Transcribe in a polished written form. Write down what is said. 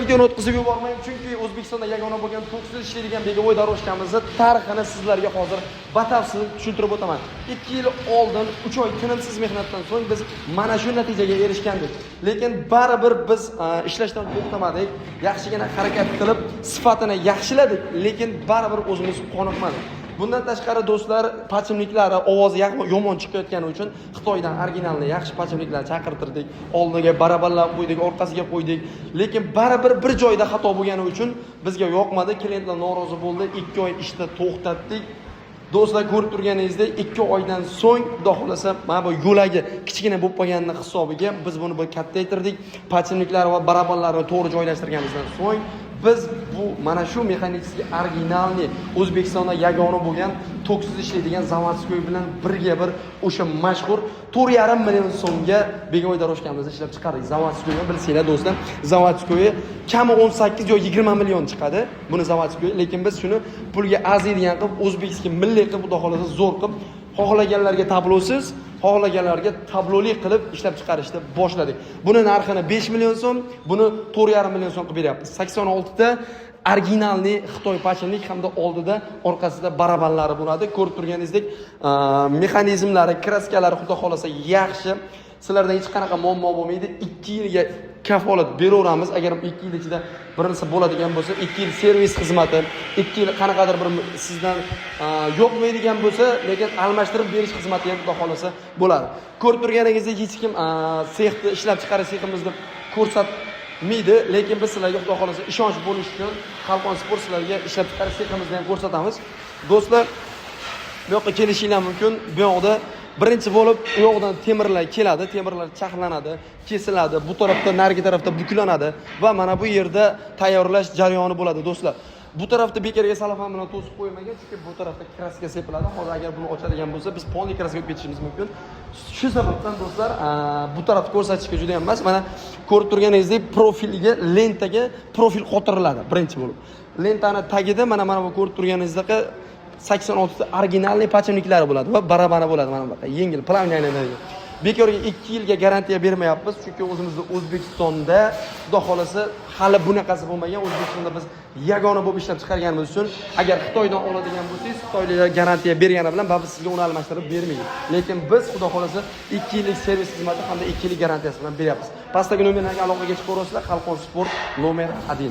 videoni o'tkazib yubormang, chunki O'zbekistonda yagona bo'lgan to'ksiz ishlaydigan Begovoy daroshkamizni tarixini sizlarga hozir batafsil tushuntirib o'taman. 2 yil oldin 3 oy tinimsiz mehnatdan so'ng biz mana shu natijaga erishgandik. Lekin baribir biz ishlashdan to'xtamadik. Yaxshigina harakat qilib, sifatini yaxshiladik, lekin baribir o'zimiz qoniqmadik. Bundan tashqari do'stlar, pachimliklari ovozi yomon chiqayotgani uchun Xitoydan originalni yaxshi pachimliklar chaqirtirdik. Oldiga baraballar qo'ydik, orqasiga qo'ydik. Lekin baribir bir joyda xato bo'lgani uchun bizga yoqmadi. Klientlar norozi bo'ldi. 2 oy ishni to'xtatdik. Do'stlar, ko'rib turganingizdek 2 oydan so'ng, xudo xolasa, mana bu yo'lagi kichkina bo'lib qolganini hisobiga biz buni bir kattaytirdik. Pachimliklar va baraballarni to'g'ri joylashtirganimizdan so'ng biz bu mana shu mexanический originalni O'zbekistonda yagona bo'lgan to'ksiz ishlaydigan zavodskoy bilan birga bir o'sha mashhur 4,5 million so'mga Begovoy daroshkamizni ishlab chiqardik. Zavodskoyni bilsanglar do'stlar, zavodskoyi kami 18 yo 20 million chiqadi buni zavodskoyi, lekin biz shuni pulga arziydigan qilib, o'zbekiston milliy qilib, xudo xolasa zo'r qilib, xohlaganlarga tablosiz, xohlaganlarga tabloli qilib ishlab chiqarishni boshladik. Buni narxini 5 million so'm, buni 4,5 million so'm qilib beryapmiz. 86 ta originalni Xitoy pachimlik hamda oldida, orqasida barabanlari bo'ladi. Ko'rib turganingizdek, mexanizmlari, kraskalari xudo xolasa yaxshi. Sizlarda hech qanaqa muammo bo'lmaydi. 2 yilga kafolat beraveramiz. Agar 2 yil ichida birinchi bo'ladigan bo'lsa, 2 yil servis xizmati, 2 yil qanaqadir bir sizdan yo'qmaydigan bo'lsa, lekin almashtirib berish xizmati ham xudo xolasa bo'ladi. Ko'rib turganingizdek, hech kim sexni ishlab chiqarish seximizni ko'rsatmaydi, lekin biz sizlarga xudo xolasa ishonch bo'lish uchun Xalqon Sport sizlarga ishlab chiqarish seximizni ham ko'rsatamiz. Do'stlar, bu yoqqa kelishinglar mumkin. Bu yoqda birinchi bo'lib u yoqdan temirlar keladi, temirlar chaqlanadi, kesiladi, bu tarafda, narigi tarafda buklanadi va mana bu yerda tayyorlash jarayoni bo'ladi do'stlar. Bu tarafda bekarga salafan bilan to'sib qo'ymagan, chunki bu tarafda kraska sepiladi. Hozir agar buni ochadigan bo'lsa, biz polni kraska olib ketishimiz mumkin. Shu sababdan do'stlar, bu tarafni ko'rsatishga juda ham emas. Mana ko'rib turganingizdek, profiliga, lentaga profil qotiriladi birinchi bo'lib. Lentani tagida mana bu ko'rib turganingizdek 86 ta originalli pachimliklari bo'ladi va barabara bo'ladi mana bunaqa. Yengil, plavniy aylanadi. Bekorga 2 yilga garantiya bermayapmiz, chunki o'zimizda O'zbekistonda, xudo xolasa, hali bunaqasi bo'lmagan. O'zbekistonda biz yagona bo'lib ishlab chiqarganimiz uchun, agar Xitoydan oladigan bo'lsangiz, Xitoyliklar garantiya bergani bilan biz sizga uni almashtirib bermaydi. Lekin biz xudo xolasa 2 yillik servis xizmati hamda 2 yillik garantiyasi bilan beryapmiz. Pastdagi nomerlarga aloqaga chiqib ko'rasizlar. Xalqon Sport nomer 1.